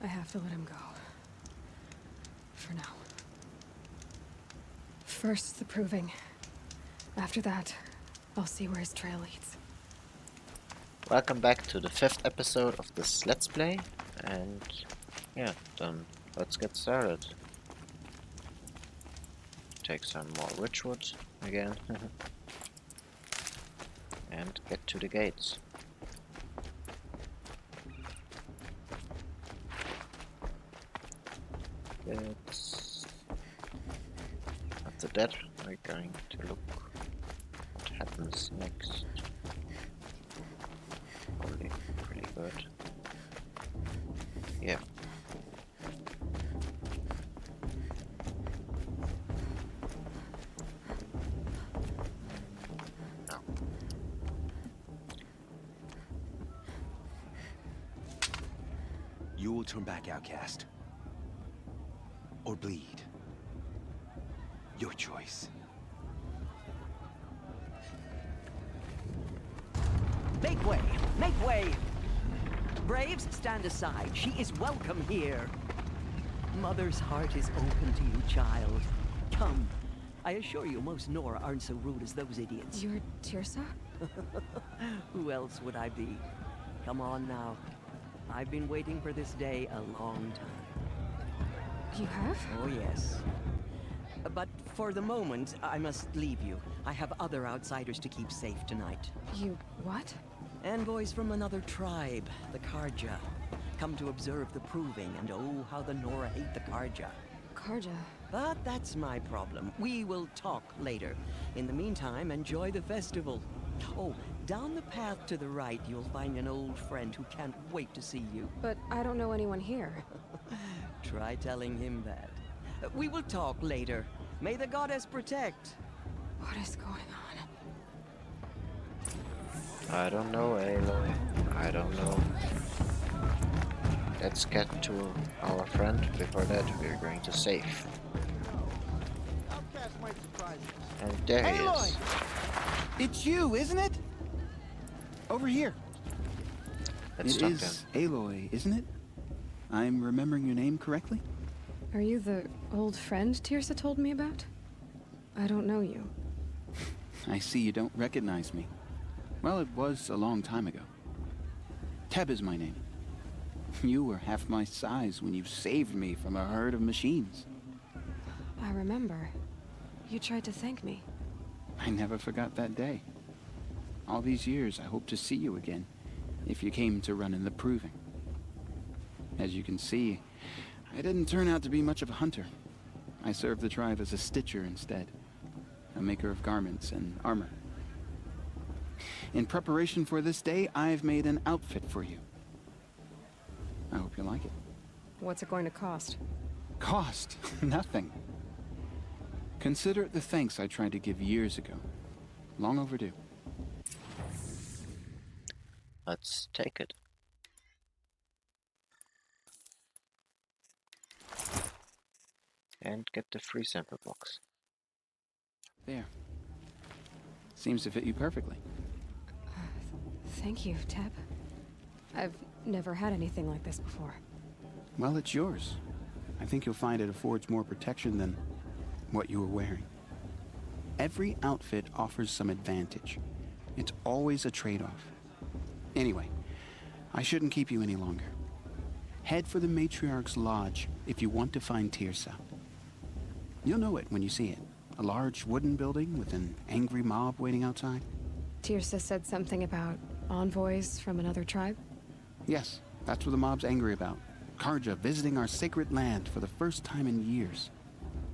I have to let him go. For now. First, the proving. After that, I'll see where his trail leads. Welcome back to the 5th episode of this Let's Play, and yeah, then let's get started. Take some more witchwood again, and get to the gates. After that, we're going to look what happens next. Probably pretty good. Yeah. No. You will turn back, outcast. Or bleed. Your choice. Make way! Make way! Braves, stand aside. She is welcome here. Mother's heart is open to you, child. Come. I assure you, most Nora aren't so rude as those idiots. You're Tirsa? Who else would I be? Come on now. I've been waiting for this day a long time. You have? Oh, yes. But for the moment, I must leave you. I have other outsiders to keep safe tonight. You what? Envoys from another tribe, the Karja. Come to observe the proving, and oh, how the Nora hate the Karja. Karja. But that's my problem. We will talk later. In the meantime, enjoy the festival. Oh, down the path to the right, you'll find an old friend who can't wait to see you. But I don't know anyone here. Try telling him that. We will talk later. May the goddess protect. What is going on? I don't know, Aloy. I don't know. Let's get to our friend. Before that, we're going to save. And there he is. It's you, isn't it? Over here. Let's It talk to is him. Aloy, isn't it? I'm remembering your name correctly? Are you the old friend Tirsa told me about? I don't know you. I see you don't recognize me. Well, it was a long time ago. Teb is my name. You were half my size when you saved me from a herd of machines. I remember. You tried to thank me. I never forgot that day. All these years, I hope to see you again, if you came to run in the proving. As you can see, I didn't turn out to be much of a hunter. I served the tribe as a stitcher instead, a maker of garments and armor. In preparation for this day, I've made an outfit for you. I hope you like it. What's it going to cost? Cost? Nothing. Consider it the thanks I tried to give years ago. Long overdue. Let's take it. And get the free sample box. There. Seems to fit you perfectly. Thank you, Teb. I've never had anything like this before. Well, it's yours. I think you'll find it affords more protection than what you were wearing. Every outfit offers some advantage. It's always a trade-off. Anyway, I shouldn't keep you any longer. Head for the Matriarch's Lodge if you want to find Tirsa. You'll know it when you see it. A large wooden building with an angry mob waiting outside. Tirsa said something about envoys from another tribe? Yes, that's what the mob's angry about. Karja visiting our sacred land for the first time in years.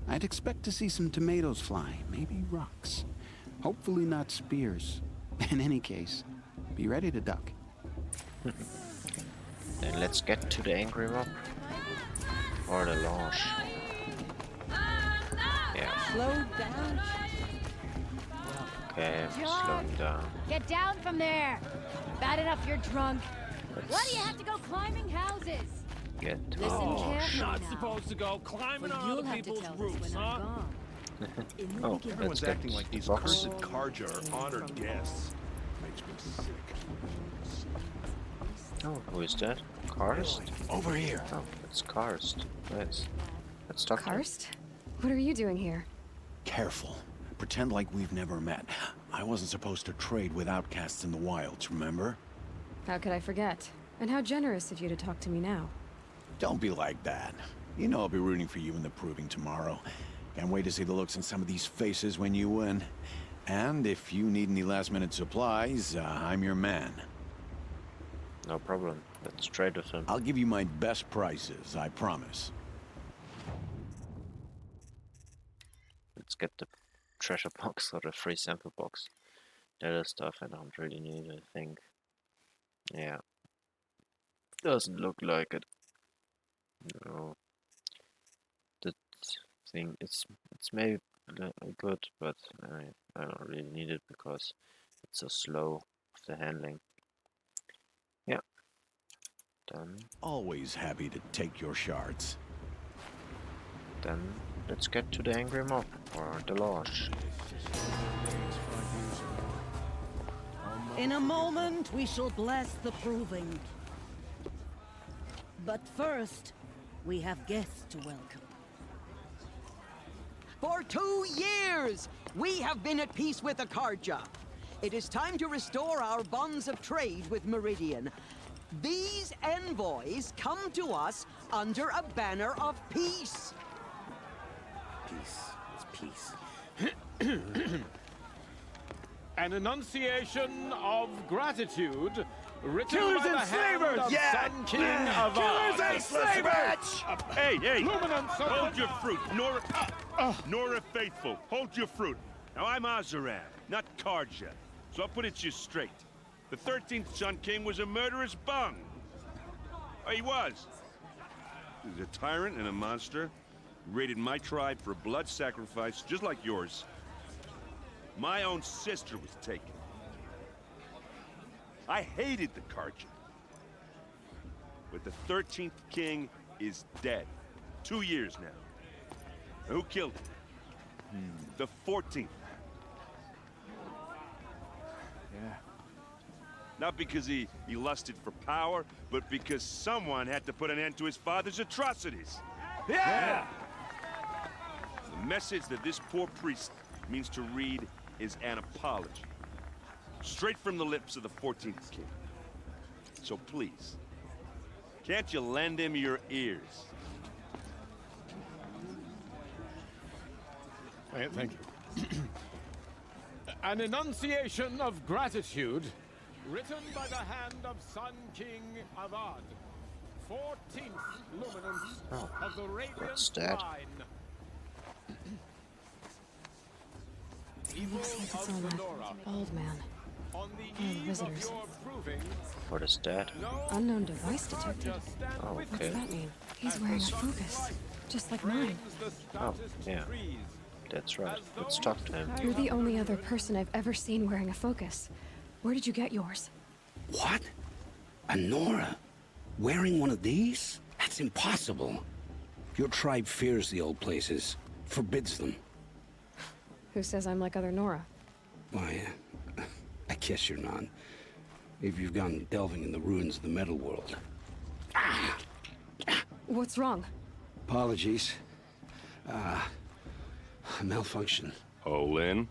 I'd expect to see some tomatoes fly, maybe rocks. Hopefully not spears. In any case, be ready to duck. Then let's get to the angry mob. Or the launch. Yeah. Slow down. Okay, slow him down. Get down from there! Bad enough you're drunk. Let's Why do you have to go climbing houses? get to Listen the carefully launch. now. Not supposed to go climbing Well, on you'll other have to people's tell us roofs, when I'm huh? gone. Oh, let's Everyone's get acting like the these box. cursed Karja are honored guests. Makes me sick. Oh, who is that? Karst? Over here. Oh, it's Karst. Nice. Let's talk to him. Karst? What are you doing here? Careful. Pretend like we've never met. I wasn't supposed to trade with outcasts in the wilds, remember? How could I forget? And how generous of you to talk to me now. Don't be like that. You know I'll be rooting for you in the proving tomorrow. Can't wait to see the looks on some of these faces when you win. And if you need any last-minute supplies, I'm your man. No problem. Let's trade with him. I'll give you my best prices, I promise. Let's get the treasure box or the free sample box. The other stuff I don't really need, I think. Yeah. Doesn't look like it. No. That thing, it's maybe good, but I don't really need it because it's so slow with the handling. Yeah. Done. Always happy to take your shards. Then let's get to the angry mob or the lodge. In a moment, we shall bless the proving. But first, we have guests to welcome. For 2 years, we have been at peace with Akarja. It is time to restore our bonds of trade with Meridian. These envoys come to us under a banner of peace. Peace. It's peace. An enunciation of gratitude written Killers by and the hand slavers! of Yeah! Sun King of Killers and slavers! Hey, hey! Luminance of Hold your fruit, Nora Faithful. Hold your fruit. Now I'm Azaran, not Karja, so I'll put it to you straight. The 13th Sun King was a murderous bung. Oh, he was. He was a tyrant and a monster. Raided my tribe for a blood sacrifice, just like yours. My own sister was taken. I hated the Karja. But the 13th king is dead. 2 years now. Who killed him? The 14th. Yeah. Not because he lusted for power, but because someone had to put an end to his father's atrocities. Yeah! The message that this poor priest means to read is an apology. Straight from the lips of the 14th king. So please, can't you lend him your ears? Thank you. An enunciation of gratitude written by the hand of Sun King Avad, 14th luminance of the Radiant what's that? Line. Evil Looks like it's of on the that Nora. old man. On the the eve of visitors. your proving, What is that? no Unknown device detected. Karja stand Oh, with okay. What's that mean? He's wearing a focus, just like mine. frames the Oh, stoutest yeah. trees. That's right. Let's talk to him. You're the only other person I've ever seen wearing a focus. Where did you get yours? What? A Nora? Wearing one of these? That's impossible. Your tribe fears the old places, forbids them. Who says I'm like other Nora? Why, I guess you're not. If you've gone delving in the ruins of the metal world. What's wrong? Apologies. A malfunction. Oh, Lynn?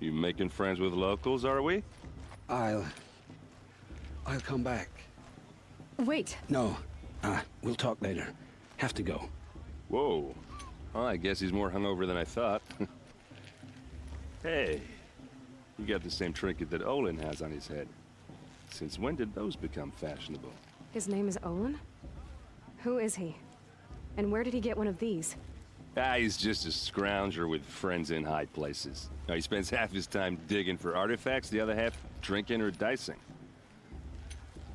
You making friends with locals, are we? I'll come back. Wait. No, we'll talk later. Have to go. Whoa. Well, I guess he's more hungover than I thought. Hey, you got the same trinket that Olin has on his head. Since when did those become fashionable? His name is Olin? Who is he? And where did he get one of these? He's just a scrounger with friends in high places. Now, he spends half his time digging for artifacts, the other half drinking or dicing.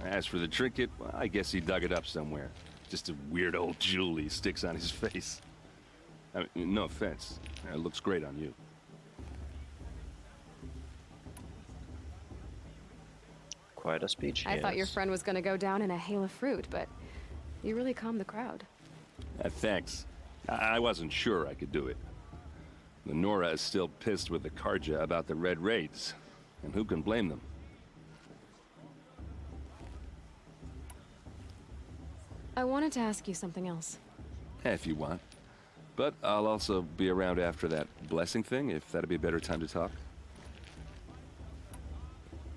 As for the trinket, well, I guess he dug it up somewhere. Just a weird old jewel he sticks on his face. I mean, no offense. It looks great on you. Quite a speech. I thought your yes. friend was gonna go down in a hail of fruit, but you really calmed the crowd. Thanks. I wasn't sure I could do it. The Nora is still pissed with the Karja about the Red Raids. And who can blame them? I wanted to ask you something else. If you want. But I'll also be around after that blessing thing, if that'd be a better time to talk.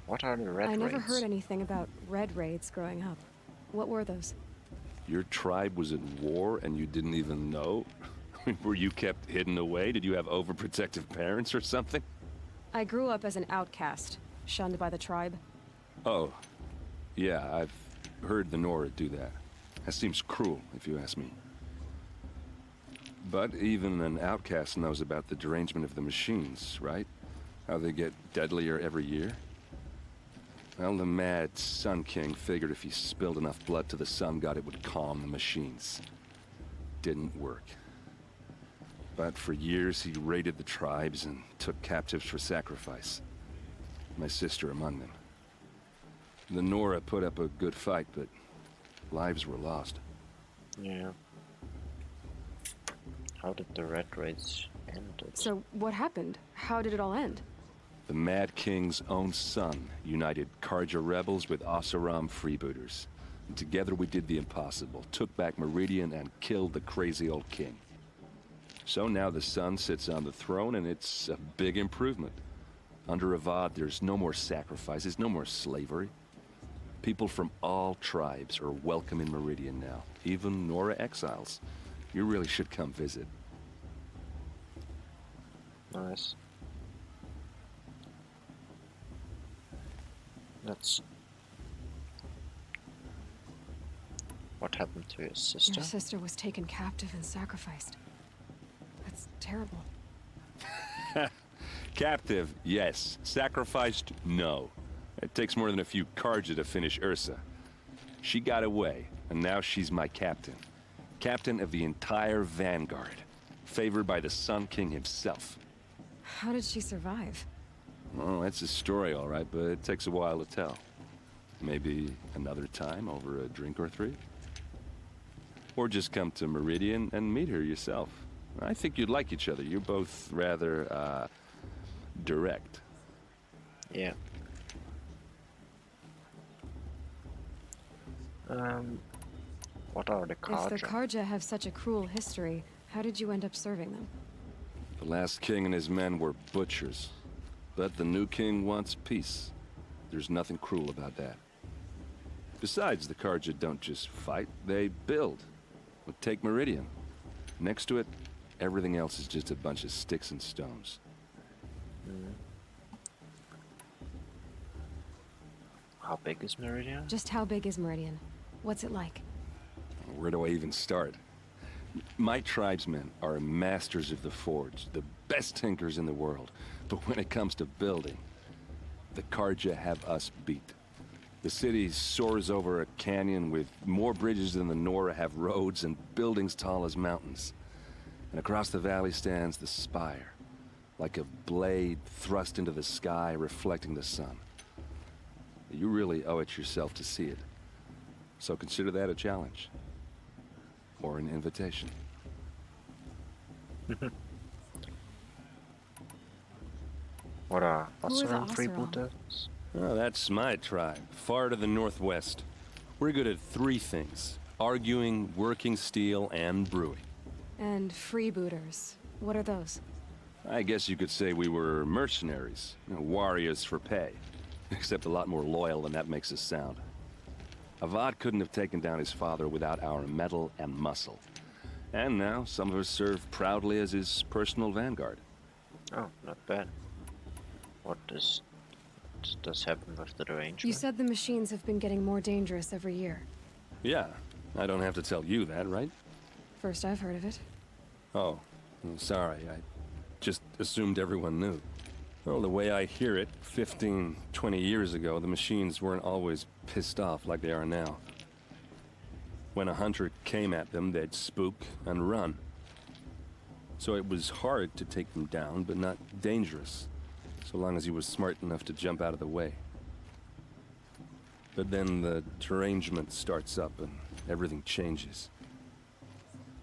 What are the red I never raids? heard anything about red raids growing up. What were those? Your tribe was in war and you didn't even know? Were you kept hidden away? Did you have overprotective parents or something? I grew up as an outcast, shunned by the tribe. Oh, yeah, I've heard the Nora do that. That seems cruel, if you ask me. But even an outcast knows about the derangement of the machines, right? How they get deadlier every year? Well, the mad Sun King figured if he spilled enough blood to the sun god, it would calm the machines. Didn't work. But for years, he raided the tribes and took captives for sacrifice. My sister among them. The Nora put up a good fight, but lives were lost. Yeah. How did the red raids end? So what happened? How did it all end? The Mad King's own son united Karja rebels with Oseram freebooters. And together we did the impossible, took back Meridian and killed the crazy old king. So now the son sits on the throne and it's a big improvement. Under Avad, there's no more sacrifices, no more slavery. People from all tribes are welcome in Meridian now, even Nora exiles. You really should come visit. Nice. That's... What happened to your sister? Your sister was taken captive and sacrificed. That's terrible. Captive, yes. Sacrificed, no. It takes more than a few Karja to finish Ursa. She got away, and now she's my captain. Captain of the entire Vanguard. Favored by the Sun King himself. How did she survive? Oh, that's a story, all right, but it takes a while to tell. Maybe another time over a drink or three? Or just come to Meridian and meet her yourself. I think you'd like each other. You're both rather, direct. Yeah. What are the Karja? If the Karja have such a cruel history, how did you end up serving them? The last king and his men were butchers. But the new king wants peace. There's nothing cruel about that. Besides, the Karja don't just fight, they build. But take Meridian. Next to it, everything else is just a bunch of sticks and stones. How big is Meridian? Just how big is Meridian? What's it like? Where do I even start? My tribesmen are masters of the forge, the best tinkers in the world. But when it comes to building, the Karja have us beat. The city soars over a canyon with more bridges than the Nora have roads and buildings tall as mountains. And across the valley stands the spire, like a blade thrust into the sky reflecting the sun. You really owe it yourself to see it. So consider that a challenge. Or an invitation. What are Who are the Oseram Oseram? freebooters? Oh, that's my tribe, far to the northwest. We're good at three things. Arguing, working steel, and brewing. And freebooters. What are those? I guess you could say we were mercenaries. Warriors for pay. Except a lot more loyal than that makes us sound. Avad couldn't have taken down his father without our metal and muscle. And now, some of us serve proudly as his personal vanguard. Oh, not bad. What does happen with the derangement? You said the machines have been getting more dangerous every year. Yeah, I don't have to tell you that, right? First I've heard of it. Oh, sorry, I just assumed everyone knew. Well, the way I hear it, 15, 20 years ago, the machines weren't always pissed off like they are now. When a hunter came at them, they'd spook and run. So it was hard to take them down, but not dangerous, so long as he was smart enough to jump out of the way. But then the derangement starts up and everything changes.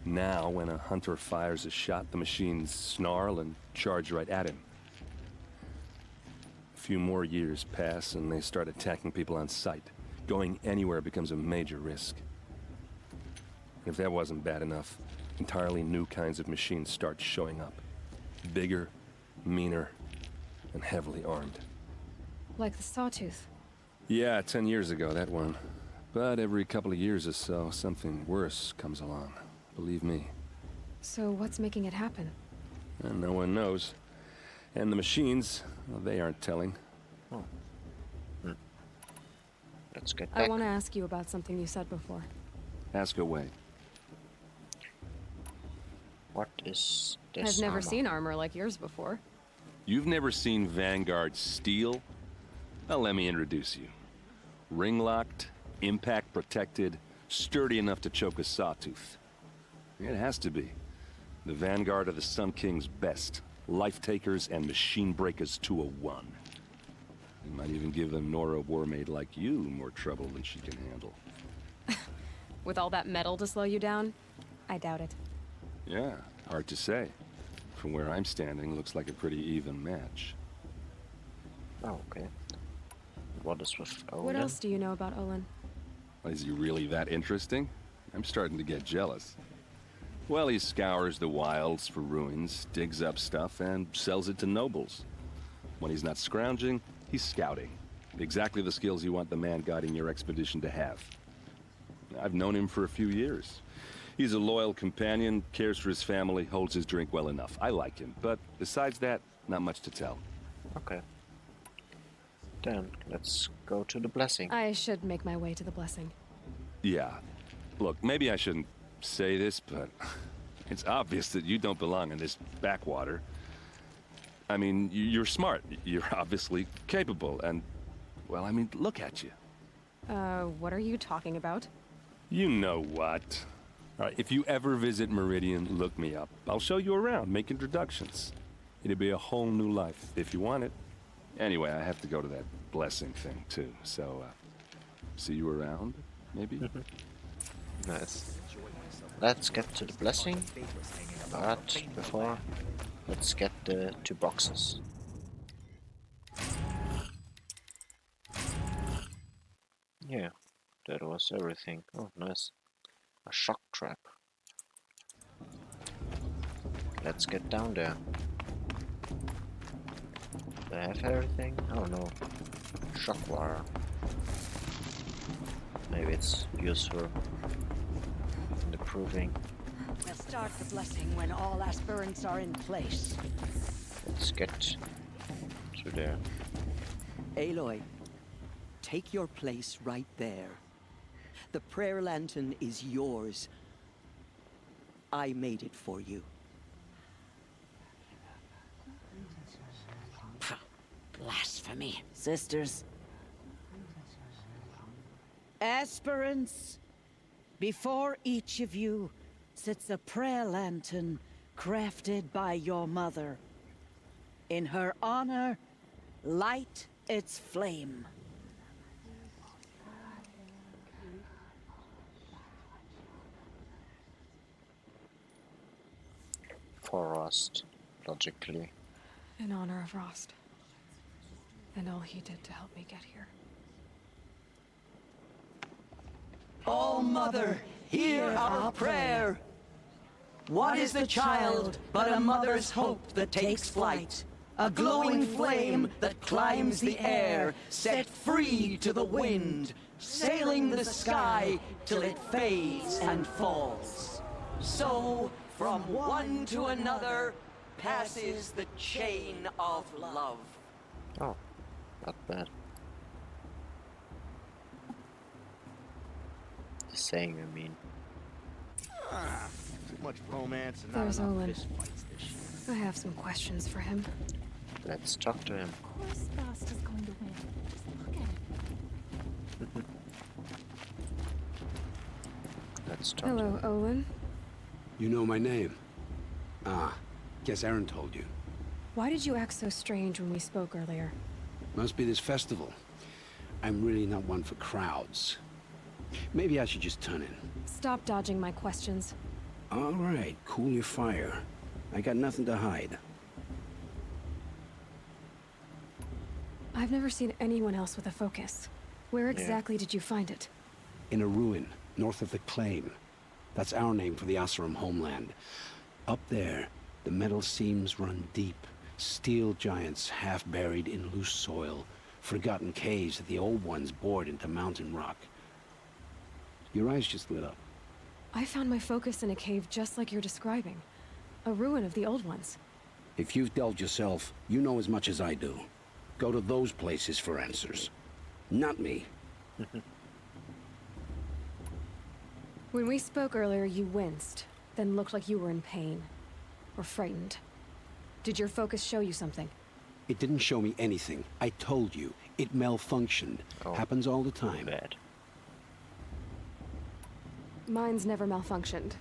Now, when a hunter fires a shot, the machines snarl and charge right at him. A few more years pass and they start attacking people on sight. Going anywhere becomes a major risk. If that wasn't bad enough, entirely new kinds of machines start showing up. Bigger, meaner, and heavily armed. Like the Sawtooth. Yeah, 10 years ago, that one. But every couple of years or so, something worse comes along. Believe me. So what's making it happen? And no one knows. And the machines, well, they aren't telling. Oh. Let's get back. I want to ask you about something you said before. Ask away. What is this I've never armor? seen armor like yours before. You've never seen Vanguard steel? Well, let me introduce you. Ring-locked, impact-protected, sturdy enough to choke a sawtooth. It has to be. The Vanguard of the Sun King's best. Life-takers and machine breakers to a one. You might even give a Nora warmaid like you more trouble than she can handle. With all that metal to slow you down? I doubt it. Yeah, hard to say. From where I'm standing, looks like a pretty even match. Oh, okay. What is with Olin? What else do you know about Olin? Is he really that interesting? I'm starting to get jealous. Well, he scours the wilds for ruins, digs up stuff, and sells it to nobles. When he's not scrounging, he's scouting. Exactly the skills you want the man guiding your expedition to have. I've known him for a few years. He's a loyal companion, cares for his family, holds his drink well enough. I like him, but besides that, not much to tell. Okay. Then, let's go to the blessing. I should make my way to the blessing. Yeah. Look, maybe I shouldn't say this, but it's obvious that you don't belong in this backwater. I mean, you're smart. You're obviously capable, and, well, I mean, look at you. What are you talking about? You know what. All right, if you ever visit Meridian, look me up. I'll show you around, make introductions. It'll be a whole new life, if you want it. Anyway, I have to go to that blessing thing, too, so, see you around, maybe? Nice. Let's get to the blessing, but before, let's get the 2 boxes. Yeah, that was everything. Oh, nice. A shock trap. Let's get down there. Do I have everything? Oh no. Shock wire. Maybe it's useful in the proving. We'll start the blessing when all aspirants are in place. Let's get to there. Aloy, take your place right there. The prayer lantern is yours. I made it for you. Blasphemy. Sisters. Aspirants, before each of you sits a prayer lantern crafted by your mother. In her honor, light its flame. For Rust, logically. In honor of Rost. And all he did to help me get here. Oh, Mother, hear our prayer. What is the child but a mother's hope that takes flight? A glowing flame that climbs the air, set free to the wind, sailing the sky till it fades and falls. So, from one to another, passes the chain of love. Oh, not bad. The saying, I mean. Too much romance and There's not enough Olin. fist fights this shit. I have some questions for him. Let's talk to him. Of course Frost is going to win. Just look at him. Let's talk Hello, Olin. You know my name? Ah, guess Aaron told you. Why did you act so strange when we spoke earlier? Must be this festival. I'm really not one for crowds. Maybe I should just turn in. Stop dodging my questions. All right, cool your fire. I got nothing to hide. I've never seen anyone else with a focus. Where exactly did you find it? In a ruin, north of the claim. That's our name for the Oseram homeland. Up there, the metal seams run deep. Steel giants half buried in loose soil. Forgotten caves that the old ones bored into mountain rock. Your eyes just lit up. I found my focus in a cave just like you're describing. A ruin of the old ones. If you've delved yourself, you know as much as I do. Go to those places for answers. Not me. When we spoke earlier, you winced, then looked like you were in pain. Or frightened. Did your focus show you something? It didn't show me anything. I told you. It malfunctioned. Oh, happens all the time. bad. Mine's never malfunctioned,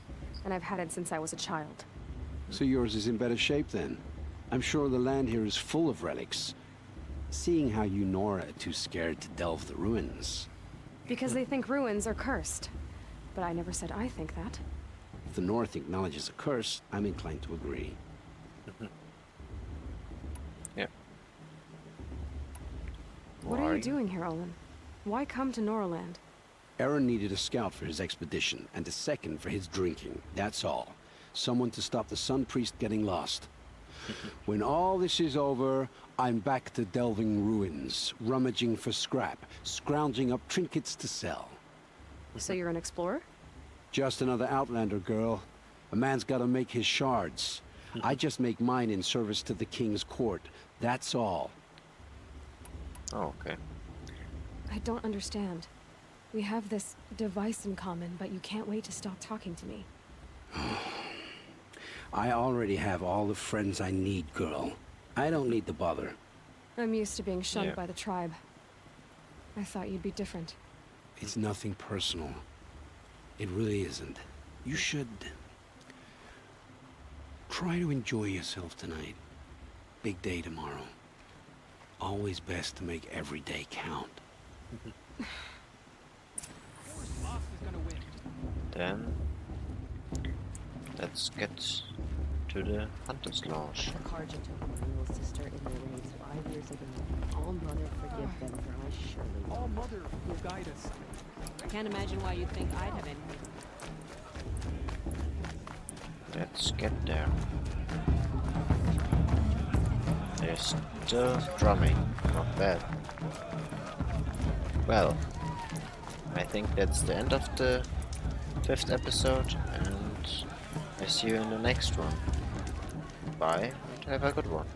and I've had it since I was a child. So yours is in better shape then. I'm sure the land here is full of relics. Seeing how you Nora are too scared to delve the ruins. Because they think ruins are cursed. But I never said I think that. If the North acknowledges a curse, I'm inclined to agree. Yeah. What are you doing here, Olin? Why come to Noraland? Aaron needed a scout for his expedition, and a second for his drinking. That's all. Someone to stop the Sun Priest getting lost. When all this is over, I'm back to delving ruins, rummaging for scrap, scrounging up trinkets to sell. So you're an explorer? Just another Outlander, girl. A man's gotta make his shards. I just make mine in service to the King's court. That's all. Oh, okay. I don't understand. We have this device in common, but you can't wait to stop talking to me. I already have all the friends I need, girl. I don't need the bother. I'm used to being shunned Yeah. by the tribe. I thought you'd be different. It's nothing personal. It really isn't. You should... try to enjoy yourself tonight. Big day tomorrow. Always best to make every day count. Then let's get to the Hunter's Lodge. Karja took my little sister in their raids 5 years ago. All Mother forgive them, for I surely will. All Mother will guide us. I can't imagine why you'd think I'd have anything. Let's get there. They're still drumming. Not bad. Well, I think that's the end of the 5th episode, and I see you in the next one. Bye, and have a good one.